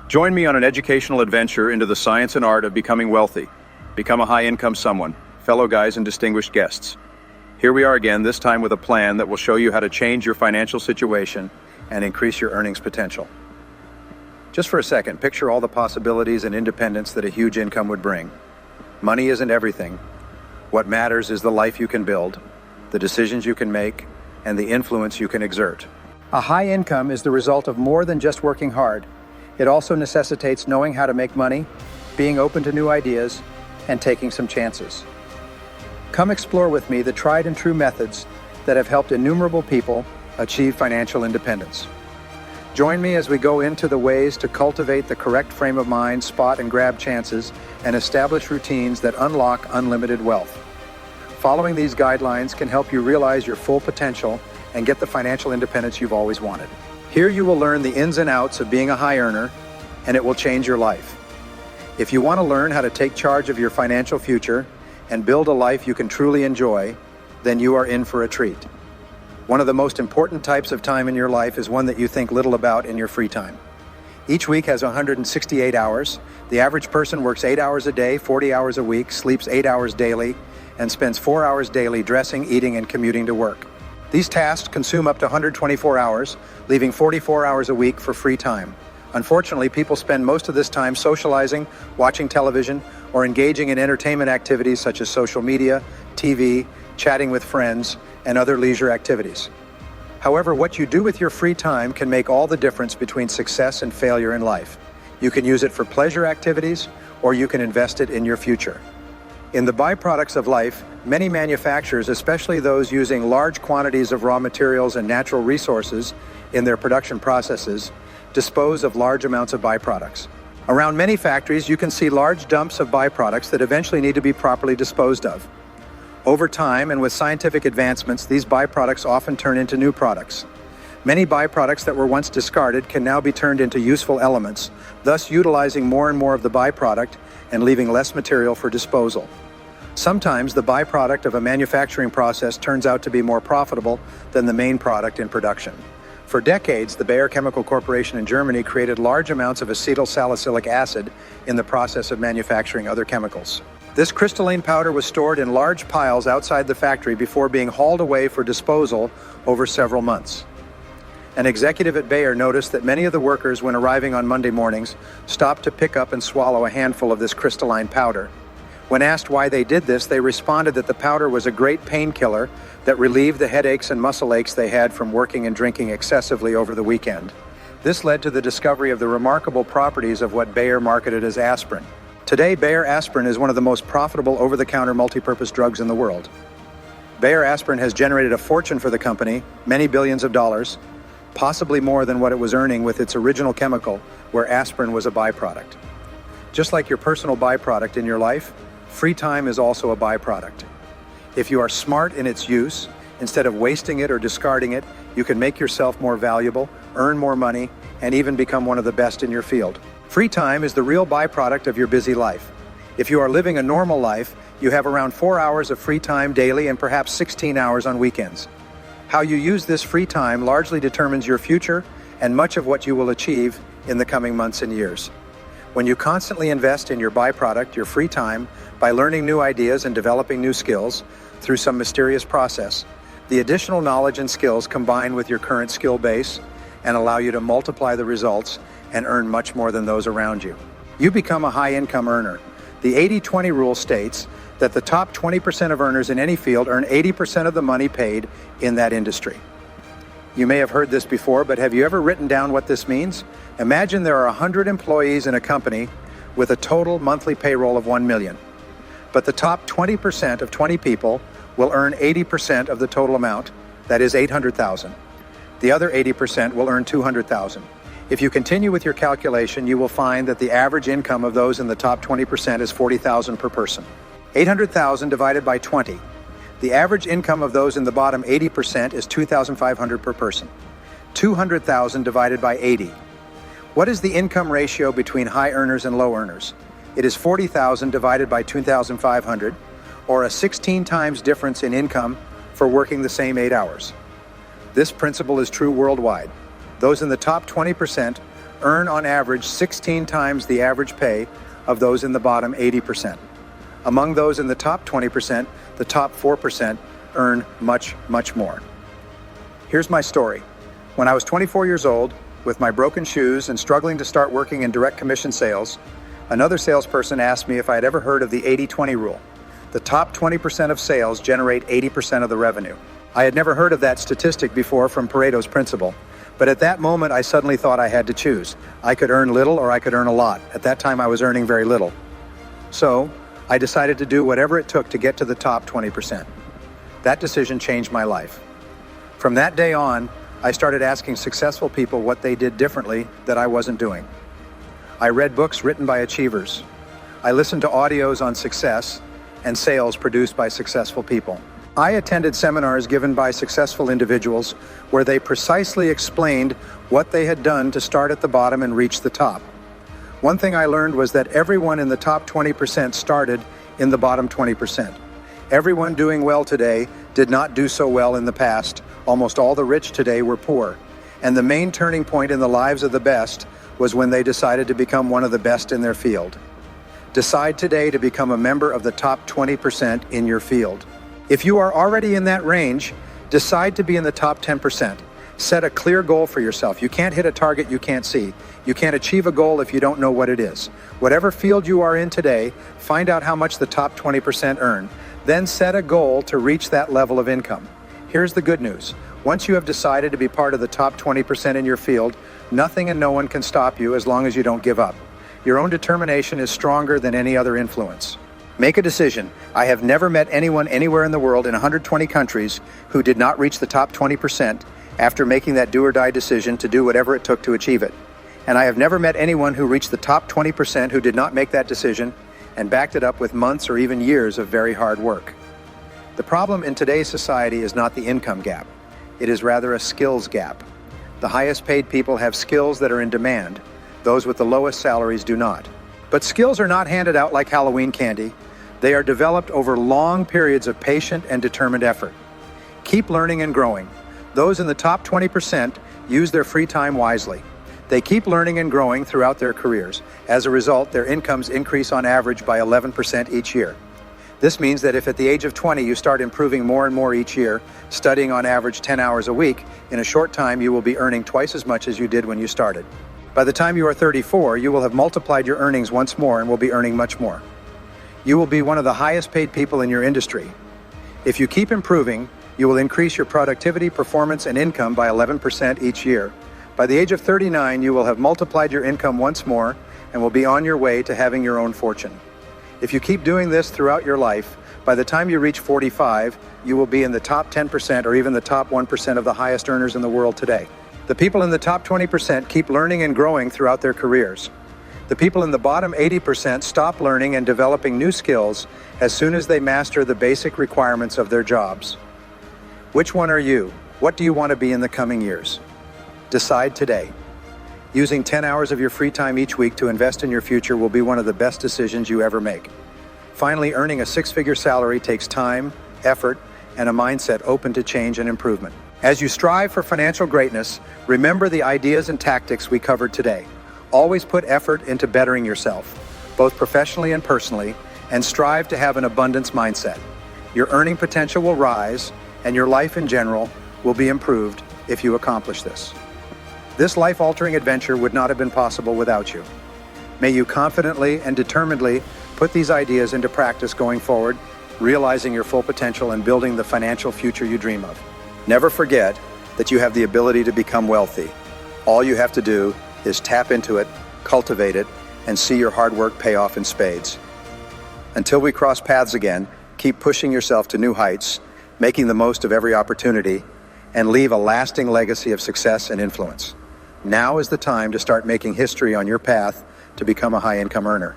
Join me on an educational adventure into the science and art of becoming wealthy. Become a high-income someone, fellow guys and distinguished guests. Here we are again, this time with a plan that will show you how to change your financial situation and increase your earnings potential. Just for a second, picture all the possibilities and independence that a huge income would bring. Money isn't everything. What matters is the life you can build, the decisions you can make, and the influence you can exert. A high income is the result of more than just working hard. It also necessitates knowing how to make money, being open to new ideas, and taking some chances. Come explore with me the tried and true methods that have helped innumerable people achieve financial independence. Join me as we go into the ways to cultivate the correct frame of mind, spot and grab chances, and establish routines that unlock unlimited wealth. Following these guidelines can help you realize your full potential and get the financial independence you've always wanted. Here you will learn the ins and outs of being a high earner, and it will change your life. If you want to learn how to take charge of your financial future and build a life you can truly enjoy, then you are in for a treat. One of the most important types of time in your life is one that you think little about in your free time. Each week has 168 hours. The average person works 8 hours a day, 40 hours a week, sleeps 8 hours daily, and spends 4 hours daily dressing, eating, and commuting to work. These tasks consume up to 124 hours, leaving 44 hours a week for free time. Unfortunately, people spend most of this time socializing, watching television, or engaging in entertainment activities such as social media, TV, chatting with friends, and other leisure activities. However, what you do with your free time can make all the difference between success and failure in life. You can use it for pleasure activities, or you can invest it in your future. In the byproducts of life, many manufacturers, especially those using large quantities of raw materials and natural resources in their production processes, dispose of large amounts of byproducts. Around many factories, you can see large dumps of byproducts that eventually need to be properly disposed of. Over time and with scientific advancements, these byproducts often turn into new products. Many byproducts that were once discarded can now be turned into useful elements, thus utilizing more and more of the byproduct and leaving less material for disposal. Sometimes the byproduct of a manufacturing process turns out to be more profitable than the main product in production. For decades, the Bayer Chemical Corporation in Germany created large amounts of acetyl salicylic acid in the process of manufacturing other chemicals. This crystalline powder was stored in large piles outside the factory before being hauled away for disposal over several months. An executive at Bayer noticed that many of the workers, when arriving on Monday mornings, stopped to pick up and swallow a handful of this crystalline powder. When asked why they did this, they responded that the powder was a great painkiller that relieved the headaches and muscle aches they had from working and drinking excessively over the weekend. This led to the discovery of the remarkable properties of what Bayer marketed as aspirin. Today, Bayer aspirin is one of the most profitable over-the-counter multi-purpose drugs in the world. Bayer aspirin has generated a fortune for the company, many billions of dollars, possibly more than what it was earning with its original chemical, where aspirin was a byproduct. Just like your personal byproduct in your life, free time is also a byproduct. If you are smart in its use, instead of wasting it or discarding it, you can make yourself more valuable, earn more money, and even become one of the best in your field. Free time is the real byproduct of your busy life. If you are living a normal life, you have around 4 hours of free time daily and perhaps 16 hours on weekends. How you use this free time largely determines your future and much of what you will achieve in the coming months and years. When you constantly invest in your byproduct, your free time, by learning new ideas and developing new skills through some mysterious process, the additional knowledge and skills combine with your current skill base and allow you to multiply the results and earn much more than those around you. You become a high-income earner. The 80-20 rule states that the top 20% of earners in any field earn 80% of the money paid in that industry. You may have heard this before, but have you ever written down what this means? Imagine there are 100 employees in a company with a total monthly payroll of 1 million. But the top 20% of 20 people will earn 80% of the total amount, that is 800,000. The other 80% will earn 200,000. If you continue with your calculation, you will find that the average income of those in the top 20% is 40,000 per person. 800,000 divided by 20. The average income of those in the bottom 80% is 2,500 per person. 200,000 divided by 80. What is the income ratio between high earners and low earners? It is 40,000 divided by 2,500, or a 16 times difference in income for working the same 8 hours. This principle is true worldwide. Those in the top 20% earn on average 16 times the average pay of those in the bottom 80%. Among those in the top 20%, the top 4% earn much, much more. Here's my story. When I was 24 years old, with my broken shoes and struggling to start working in direct commission sales, another salesperson asked me if I had ever heard of the 80-20 rule. The top 20% of sales generate 80% of the revenue. I had never heard of that statistic before from Pareto's principle, but at that moment I suddenly thought I had to choose. I could earn little or I could earn a lot. At that time I was earning very little. So I decided to do whatever it took to get to the top 20%. That decision changed my life. From that day on, I started asking successful people what they did differently that I wasn't doing. I read books written by achievers. I listened to audios on success and sales produced by successful people. I attended seminars given by successful individuals where they precisely explained what they had done to start at the bottom and reach the top. One thing I learned was that everyone in the top 20% started in the bottom 20%. Everyone doing well today did not do so well in the past. Almost all the rich today were poor. And the main turning point in the lives of the best was when they decided to become one of the best in their field. Decide today to become a member of the top 20% in your field. If you are already in that range, decide to be in the top 10%. Set a clear goal for yourself. You can't hit a target you can't see. You can't achieve a goal if you don't know what it is. Whatever field you are in today, find out how much the top 20% earn. Then set a goal to reach that level of income. Here's the good news. Once you have decided to be part of the top 20% in your field, nothing and no one can stop you as long as you don't give up. Your own determination is stronger than any other influence. Make a decision. I have never met anyone anywhere in the world in 120 countries who did not reach the top 20% after making that do-or-die decision to do whatever it took to achieve it. And I have never met anyone who reached the top 20% who did not make that decision and backed it up with months or even years of very hard work. The problem in today's society is not the income gap. It is rather a skills gap. The highest paid people have skills that are in demand. Those with the lowest salaries do not. But skills are not handed out like Halloween candy. They are developed over long periods of patient and determined effort. Keep learning and growing. Those in the top 20% use their free time wisely. They keep learning and growing throughout their careers. As a result, their incomes increase on average by 11% each year. This means that if at the age of 20 you start improving more and more each year, studying on average 10 hours a week, in a short time you will be earning twice as much as you did when you started. By the time you are 34, you will have multiplied your earnings once more and will be earning much more. You will be one of the highest paid people in your industry. If you keep improving, you will increase your productivity, performance, and income by 11% each year. By the age of 39, you will have multiplied your income once more and will be on your way to having your own fortune. If you keep doing this throughout your life, by the time you reach 45, you will be in the top 10% or even the top 1% of the highest earners in the world today. The people in the top 20% keep learning and growing throughout their careers. The people in the bottom 80% stop learning and developing new skills as soon as they master the basic requirements of their jobs. Which one are you? What do you want to be in the coming years? Decide today. Using 10 hours of your free time each week to invest in your future will be one of the best decisions you ever make. Finally, earning a six-figure salary takes time, effort, and a mindset open to change and improvement. As you strive for financial greatness, remember the ideas and tactics we covered today. Always put effort into bettering yourself, both professionally and personally, and strive to have an abundance mindset. Your earning potential will rise, and your life in general will be improved if you accomplish this. This life-altering adventure would not have been possible without you. May you confidently and determinedly put these ideas into practice going forward, realizing your full potential and building the financial future you dream of. Never forget that you have the ability to become wealthy. All you have to do is tap into it, cultivate it, and see your hard work pay off in spades. Until we cross paths again, keep pushing yourself to new heights, making the most of every opportunity, and leave a lasting legacy of success and influence. Now is the time to start making history on your path to become a high-income earner.